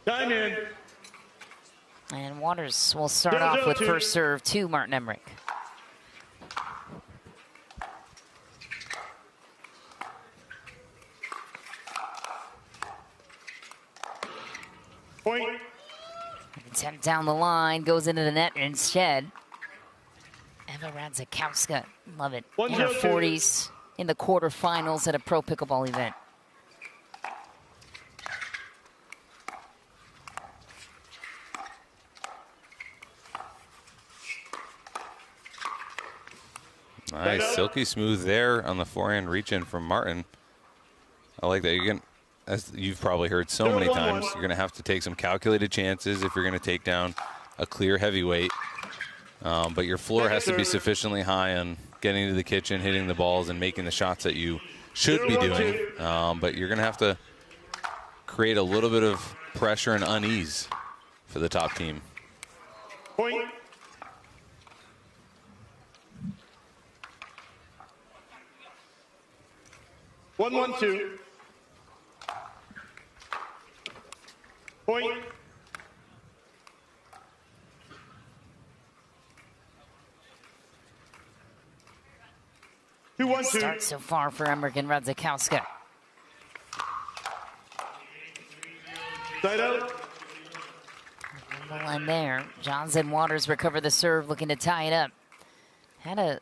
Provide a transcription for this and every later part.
Time in. And Waters will start off with first serve to Martin Emmrich. Point. Attempt down the line, goes into the net instead. Eva Radzikowska, love it. In her 40s in the quarterfinals at a pro pickleball event. Nice, silky smooth there on the forehand reach in from Martin. I like that. You're gonna, as you've probably heard so many times, you're gonna have to take some calculated chances if you're gonna take down a clear heavyweight. But your floor has to be sufficiently high on getting to the kitchen, hitting the balls, and making the shots that you should be doing. But you're gonna have to create a little bit of pressure and unease for the top team. Point. One, 2. Point. Two, 1, 2. Start so far for Emmrich and Radzikowska. Side out. And there, Johnson Waters recover the serve, looking to tie it up. Had a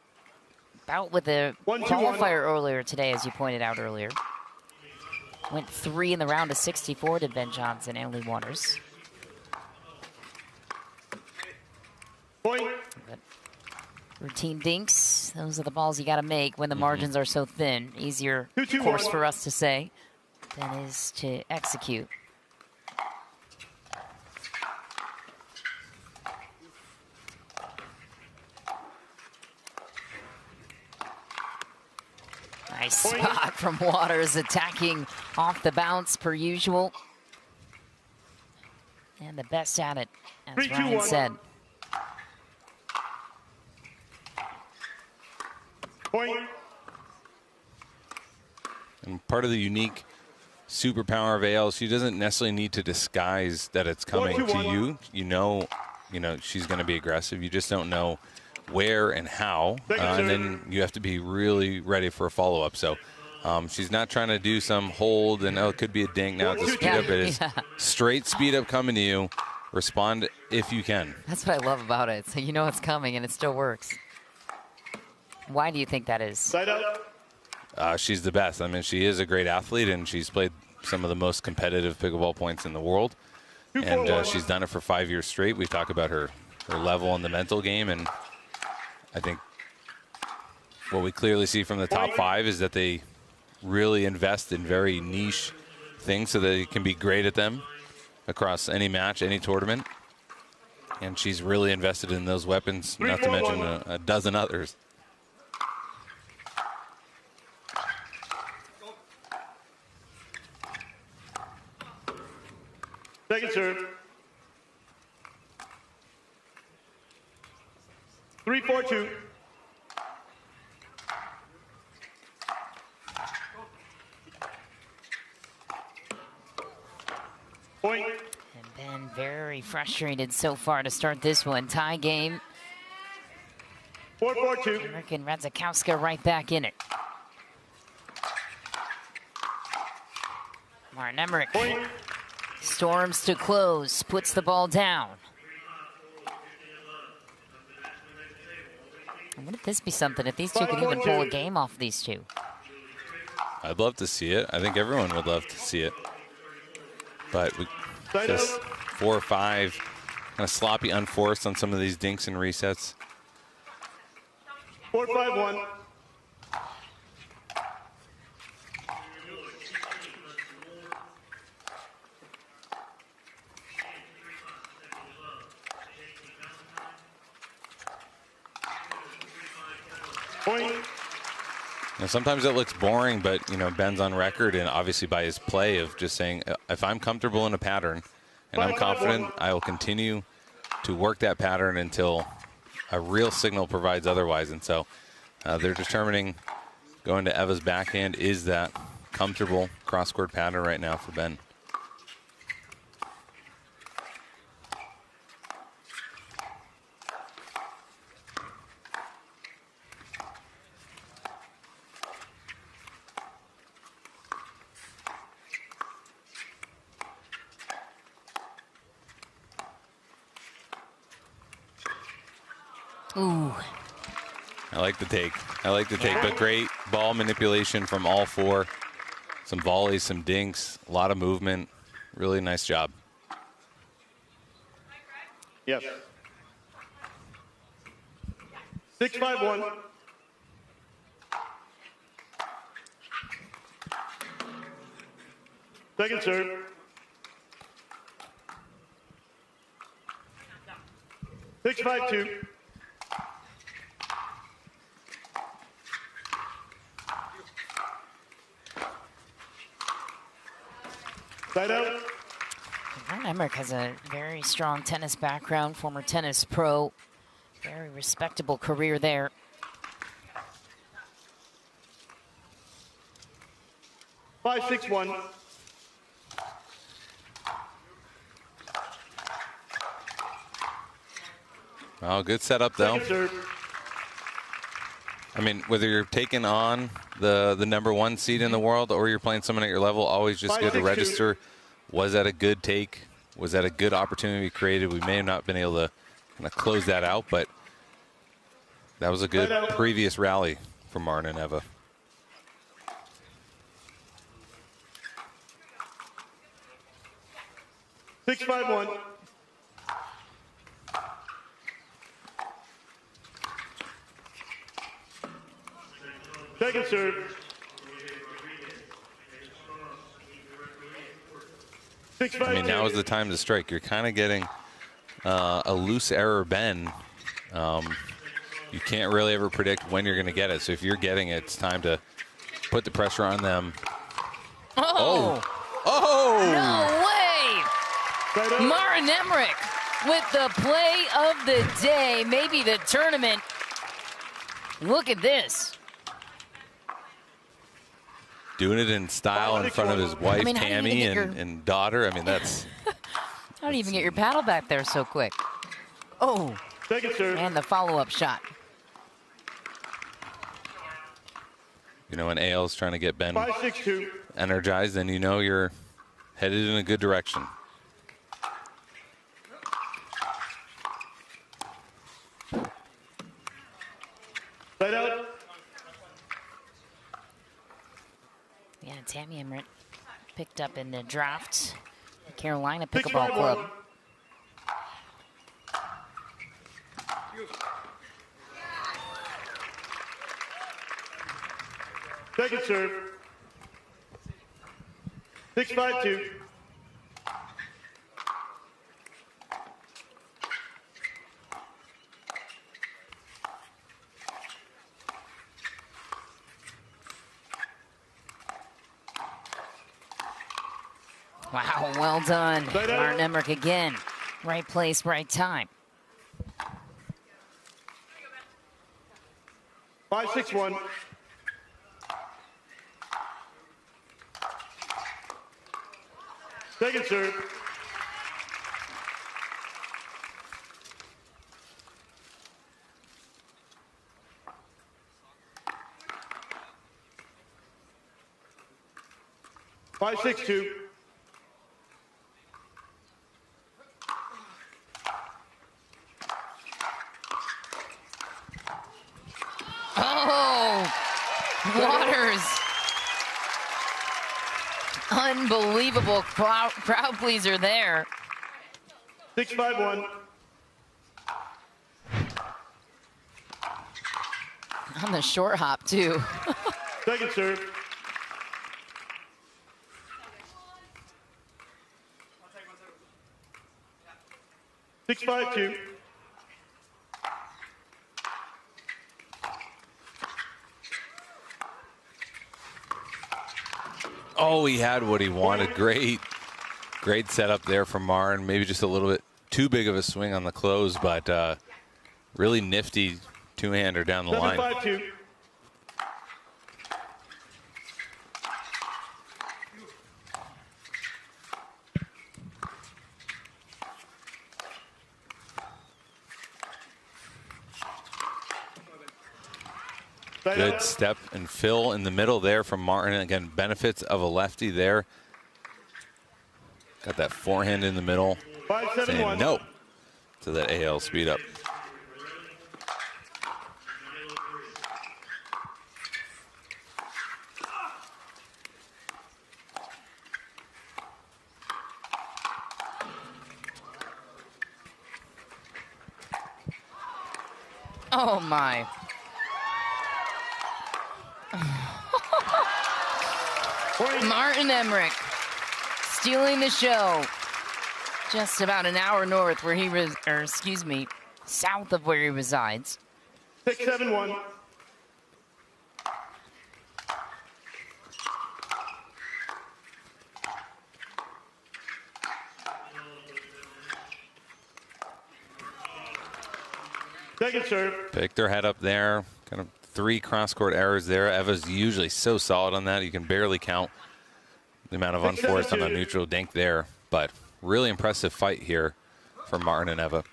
bout with the qualifier earlier today, as you pointed out earlier. Went 3 in the round of 64 to Ben Johnson and Lee Waters. Point. But routine dinks, those are the balls you got to make when the margins are so thin. Easier, of course, for us to say than is to execute. Nice spot from Waters, attacking off the bounce per usual. And the best at it, as 3, 2, Ryan 1. said. Point. And part of the unique superpower of AL, she doesn't necessarily need to disguise that it's coming to you. You know she's going to be aggressive. You just don't know where and how, and then you have to be really ready for a follow-up. So she's not trying to do some hold and, oh, it could be a dink, now it's a speed up. It is straight speed up coming to you. Respond if you can. That's what I love about it. So you know it's coming and it still works. Why do you think that is? Side out. She's the best. I mean, she is a great athlete, and she's played some of the most competitive pickleball points in the world. And she's done it for 5 years straight. We talk about her level in the mental game, and I think what we clearly see from the top 5 is that they really invest in very niche things so that they can be great at them across any match, any tournament. And she's really invested in those weapons, not to mention a dozen others. Second serve. 3, 4, 2. Point. And Ben very frustrated so far to start this one. Tie game. 4, 4, 2. Emmrich and Radzikowska right back in it. Martin Emmrich Point. storms to close, puts the ball down. And wouldn't this be something if these two could even pull a game off these two? I'd love to see it. I think everyone would love to see it. But we just 4 or 5, kind of sloppy, unforced on some of these dinks and resets. 4, 5, 1. Point. Now, sometimes it looks boring, but Ben's on record, and obviously by his play of just saying, if I'm comfortable in a pattern and I'm confident, I will continue to work that pattern until a real signal provides otherwise. And so they're determining going to Eva's backhand is that comfortable cross-court pattern right now for Ben. Ooh. I like the take. But great ball manipulation from all four. Some volleys, some dinks, a lot of movement. Really nice job. Yes. 6-5-1. Second serve. Six, 5-2. Side out. Emmrich has a very strong tennis background, former tennis pro. Very respectable career there. Five, 6-1. Oh, good setup though. Second serve. I mean, whether you're taking on the #1 seed in the world or you're playing someone at your level, always just good to register. Was that a good take? Was that a good opportunity created? We may have not been able to kind of close that out, but that was a good previous rally from Martin and Eva. Six, 5-1. Second serve. 6-5-2. I mean, now is the time to strike. You're kind of getting a loose error bend. You can't really ever predict when you're going to get it. So if you're getting it, it's time to put the pressure on them. Oh! No way! Martin Emmrich with the play of the day, maybe the tournament. Look at this. Doing it in style in front of his wife, Tammy, and daughter. I mean, that's... How do you even get your paddle back there so quick? Oh, second serve. And the follow-up shot. You know, when AL's trying to get Ben 5-6-2. energized, then you know you're headed in a good direction. Side out. Yeah, Tammy Emmrich picked up in the draft. Carolina Pickleball Club. Second serve. 6-5-2. Wow, well done. Martin Emmrich again. Right place, right time. 5-6-1. Second serve. Five, 6-2. Oh, Waters. Unbelievable crowd pleaser there. 6-5-1. On the short hop, too. Second serve. Six, 5-2. Oh, he had what he wanted. Great setup there from Martin. Maybe just a little bit too big of a swing on the close, but really nifty two-hander down the line. 7-5-2. Good step and fill in the middle there from Martin. Again, benefits of a lefty there. Got that forehand in the middle. 5-7-1. Saying no to that AL speed up. Oh, my. Martin Emmrich stealing the show. Just about an hour north where he south of where he resides. 6-7-1. Second serve. Picked her head up there. Kind of 3 cross-court errors there. Eva's usually so solid on that. You can barely count the amount of unforced on a neutral dink there. But really impressive fight here for Martin and Eva.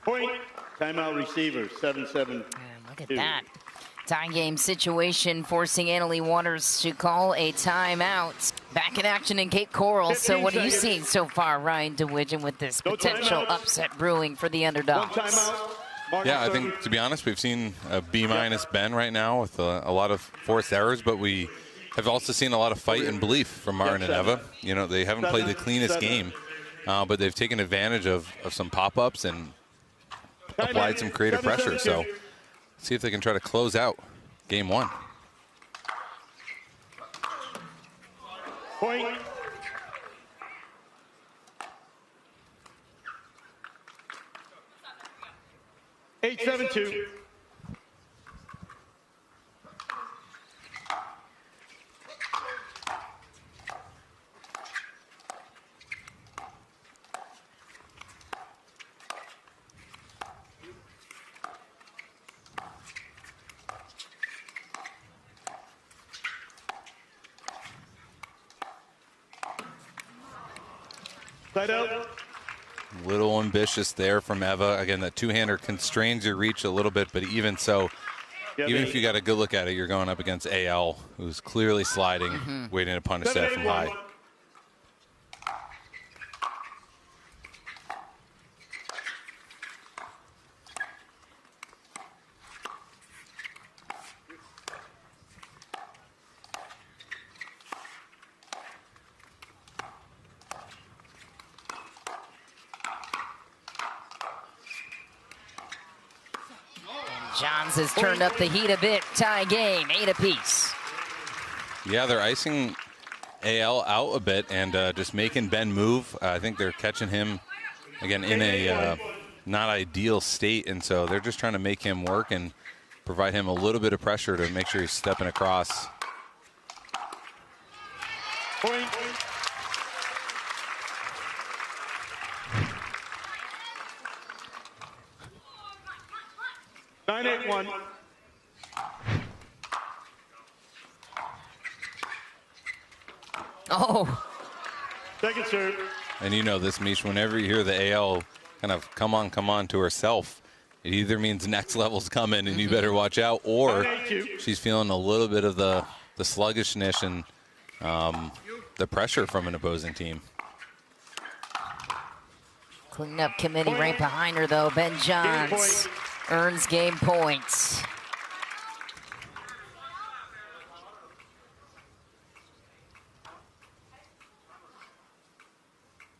Point. Timeout receiver. 7-7. Look at that. Tie game situation forcing Annalie Waters to call a timeout. Back in action in Cape Coral. So what are you seeing so far, Ryan DeWidgeon, with this potential upset brewing for the Underdogs? Yeah, I think, to be honest, we've seen a B- Ben right now with a lot of forced errors, but we have also seen a lot of fight and belief from Martin and Eva. You know, they haven't played the cleanest game, but they've taken advantage of some pop-ups and applied some creative pressure. So see if they can try to close out game 1. Point. Eight, 7-2. Side out. Little ambitious there from Eva. Again, that two-hander constrains your reach a little bit, but even so, even if you got a good look at it, you're going up against AL, who's clearly sliding, waiting to punish that from high. Johns has turned up the heat a bit. Tie game, 8 apiece. Yeah, they're icing AL out a bit and just making Ben move. I think they're catching him, again, in a not ideal state, and so they're just trying to make him work and provide him a little bit of pressure to make sure he's stepping across. Point. Nine, 8-1. Oh. Second serve. And you know this, Mish, whenever you hear the AL kind of come on to herself, it either means next level's coming and you better watch out, or she's feeling a little bit of the sluggishness and the pressure from an opposing team. Cleanup committee right behind her, though. Ben Johns earns game points.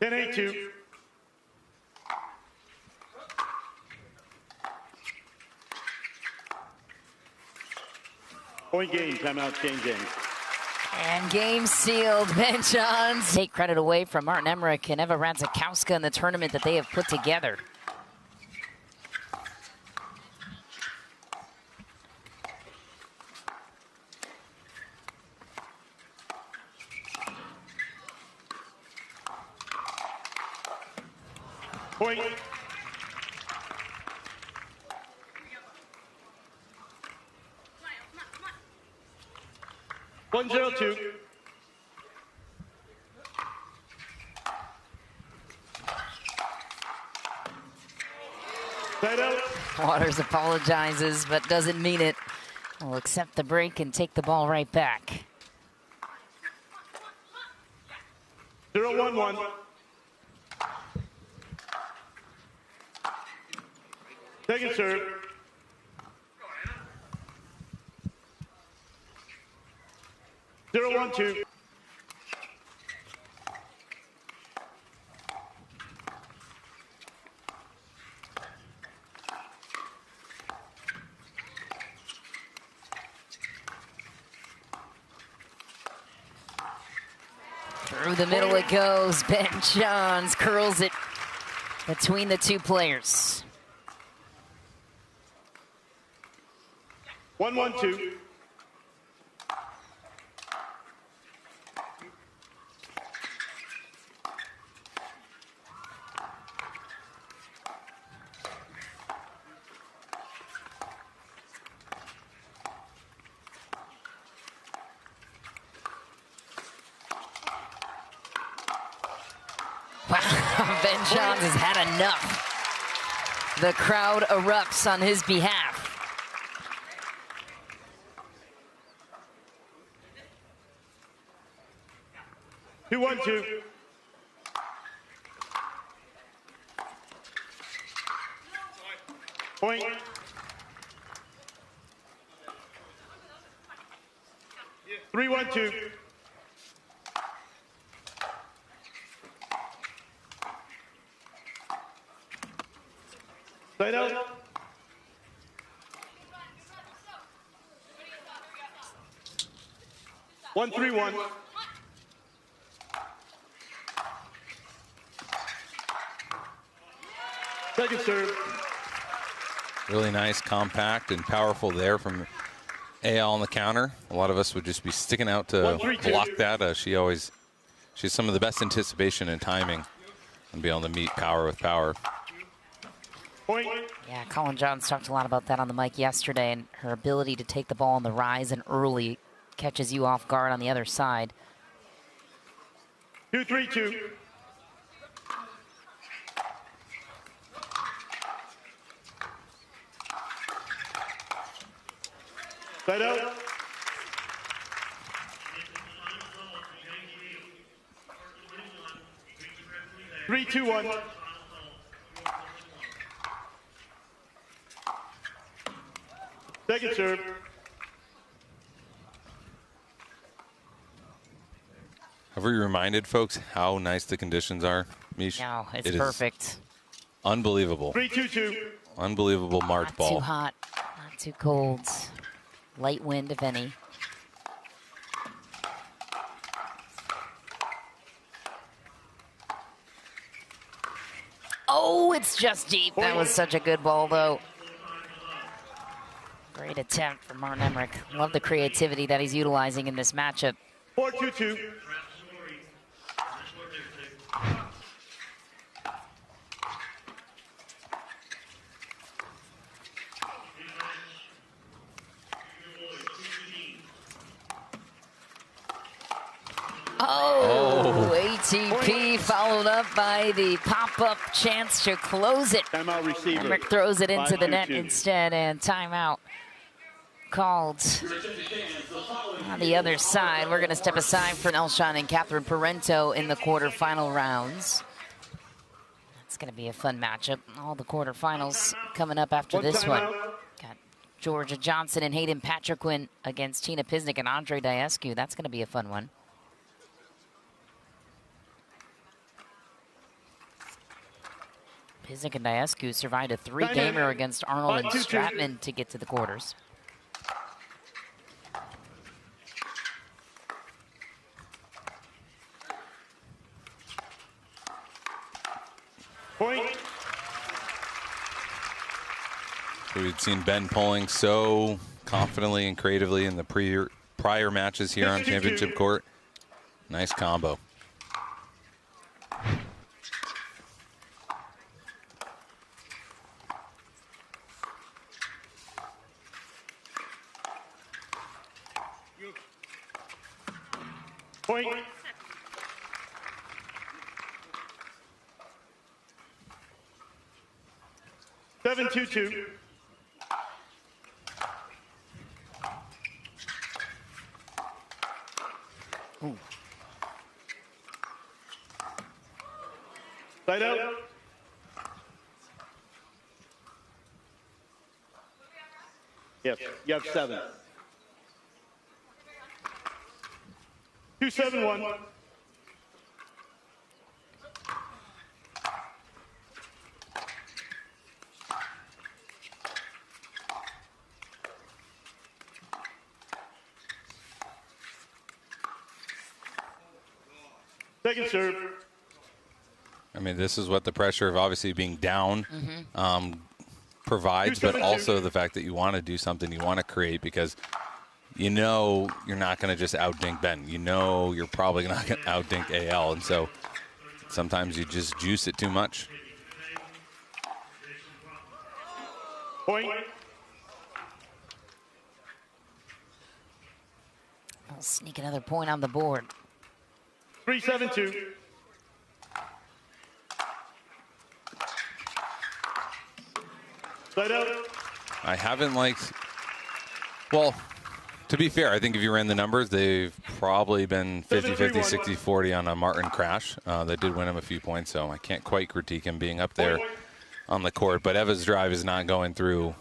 Ten, 8-2. Point game, timeout, change game. And game sealed. Ben Johns take credit away from Martin Emmrich and Eva Radzikowska in the tournament that they have put together. Point. One, 0-2. Side out. Waters apologizes, but doesn't mean it. Will accept the break and take the ball right back. 0-1-1. Second serve. Zero, 1-2. Through the middle it goes. Ben Johns curls it between the two players. 1-1-2. Wow, Ben Johns has had enough. The crowd erupts on his behalf. Two, 1-2. Point. Three, 1-2. Side out. One, 3-1. Second serve. Really nice, compact, and powerful there from AL on the counter. A lot of us would just be sticking out to 1-3-2. block that. She has some of the best anticipation and timing and be able to meet power with power. Point. Yeah, Colin Johns talked a lot about that on the mic yesterday, and her ability to take the ball on the rise and early catches you off guard on the other side. 2-3-2. Side out. Three, 2-1. Second serve. Have we reminded folks how nice the conditions are, Mish? No, it's It is perfect. Unbelievable. 3-2-2. Unbelievable March Not ball. too hot, not too cold. Light wind, if any. Oh, it's just deep. That was such a good ball, though. Great attempt from Martin Emmrich. Love the creativity that he's utilizing in this matchup. 4-2-2. Oh, ATP followed up by the pop-up chance to close it. Timeout receiver. Emmrich throws it into the net 5-2-2. instead, and timeout called on the other side. We're going to step aside for Elshon and Catherine Parento in the quarterfinal rounds. That's going to be a fun matchup. All the quarterfinals coming up after this one. Got Georgia Johnson and Hayden Patriquin against Tina Pisnik and Andre Diescu. That's going to be a fun one. Pisnik and Diescu survived a three-gamer against Arnold and 5-2-2. Stratman to get to the quarters. Point. So we'd seen Ben pulling so confidently and creatively in the prior matches here on championship court. Nice combo. Point. Seven, 2-2. Ooh. Side out. Yes, you have 7. 2-7-1. Second serve. I mean, this is what the pressure of obviously being down provides, but also the fact that you want to do something, you want to create, because you know you're not going to just outdink Ben. You know you're probably not going to outdink AL, and so sometimes you just juice it too much. Point. I'll sneak another point on the board. 3-7-2. Side out. I haven't liked, well, to be fair, I think if you ran the numbers, they've probably been 50-50, 60-40 on a Martin crash. That did win him a few points, so I can't quite critique him being up there on the court. But Eva's drive is not going through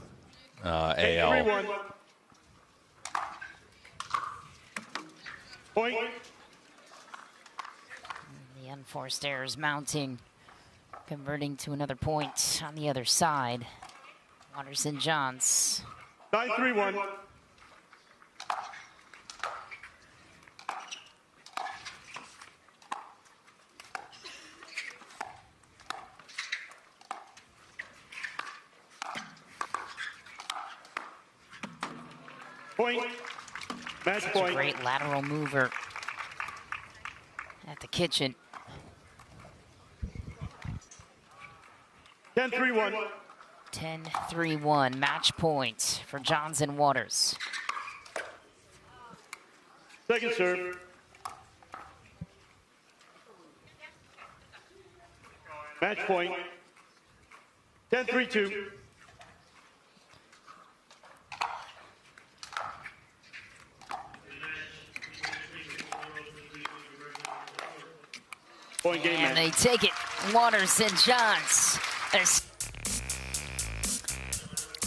AL. Point. The unforced errors mounting, converting to another point on the other side. Waters and Johns. 9-3-1. Point. Match Such point. a great lateral mover at the kitchen. 10-3-1. 10-3-1, match point for Johns and Waters. Second serve. Match point. 10-3-2. Point game And match. they take it, Waters and Johns.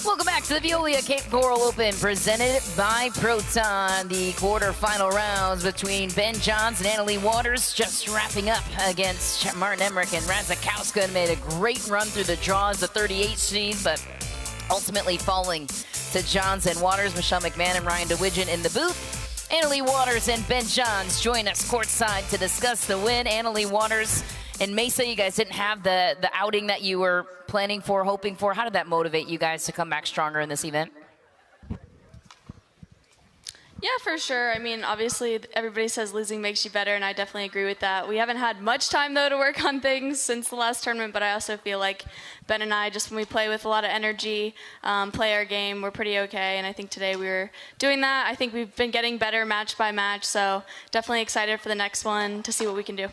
Welcome back to the Veolia Cape Coral Open, presented by Proton. The quarterfinal rounds between Ben Johns and Annalie Waters just wrapping up against Martin Emmrich and Radzikowska, and made a great run through the draws, the 38 seed, but ultimately falling to Johns and Waters. Michelle McMahon and Ryan DeWidgeon in the booth. Annalie Waters and Ben Johns join us courtside to discuss the win. Annalie Waters and Mesa, you guys didn't have the outing that you were planning for, hoping for. How did that motivate you guys to come back stronger in this event? Yeah, for sure. I mean, obviously, everybody says losing makes you better, and I definitely agree with that. We haven't had much time, though, to work on things since the last tournament, but I also feel like Ben and I, just when we play with a lot of energy, play our game, we're pretty okay, and I think today we were doing that. I think we've been getting better match by match, so definitely excited for the next one to see what we can do.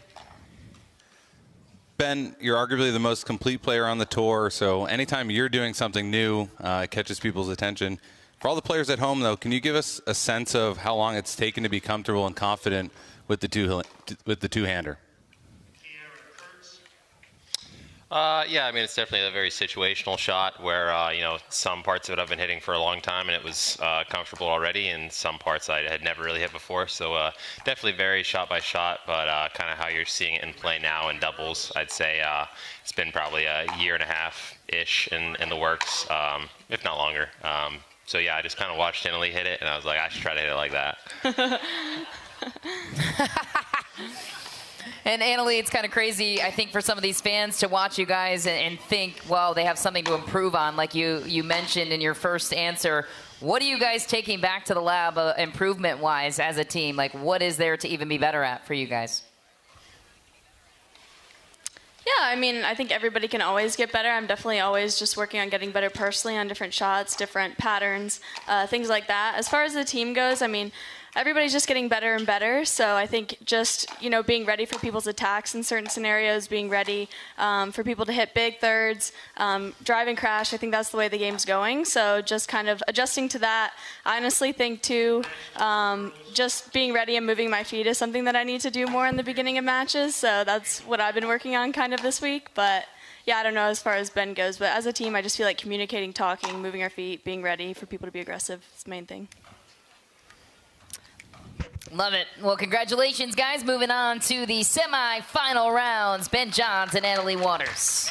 Ben, you're arguably the most complete player on the tour, so anytime you're doing something new, it catches people's attention. For all the players at home, though, can you give us a sense of how long it's taken to be comfortable and confident with the two-hander? Yeah, I mean, it's definitely a very situational shot where, you know, some parts of it I've been hitting for a long time and it was comfortable already, and some parts I had never really hit before. So definitely very shot by shot, but kind of how you're seeing it in play now in doubles, I'd say it's been probably a year and a half-ish in the works, if not longer. So yeah, I just kind of watched Annalie hit it, and I was like, I should try to hit it like that. And Annalie, it's kind of crazy, I think, for some of these fans to watch you guys and think, well, they have something to improve on. Like you mentioned in your first answer, what are you guys taking back to the lab improvement-wise as a team? Like, what is there to even be better at for you guys? Yeah, I mean, I think everybody can always get better. I'm definitely always just working on getting better personally on different shots, different patterns, things like that. As far as the team goes, I mean, everybody's just getting better and better. So I think just, you know, being ready for people's attacks in certain scenarios, being ready for people to hit big thirds, drive and crash, I think that's the way the game's going. So just kind of adjusting to that. I honestly think, too, just being ready and moving my feet is something that I need to do more in the beginning of matches. So that's what I've been working on kind of this week. But yeah, I don't know as far as Ben goes. But as a team, I just feel like communicating, talking, moving our feet, being ready for people to be aggressive is the main thing. Love it. Well, congratulations, guys. Moving on to the semi-final rounds. Ben Johns and Annalie Waters.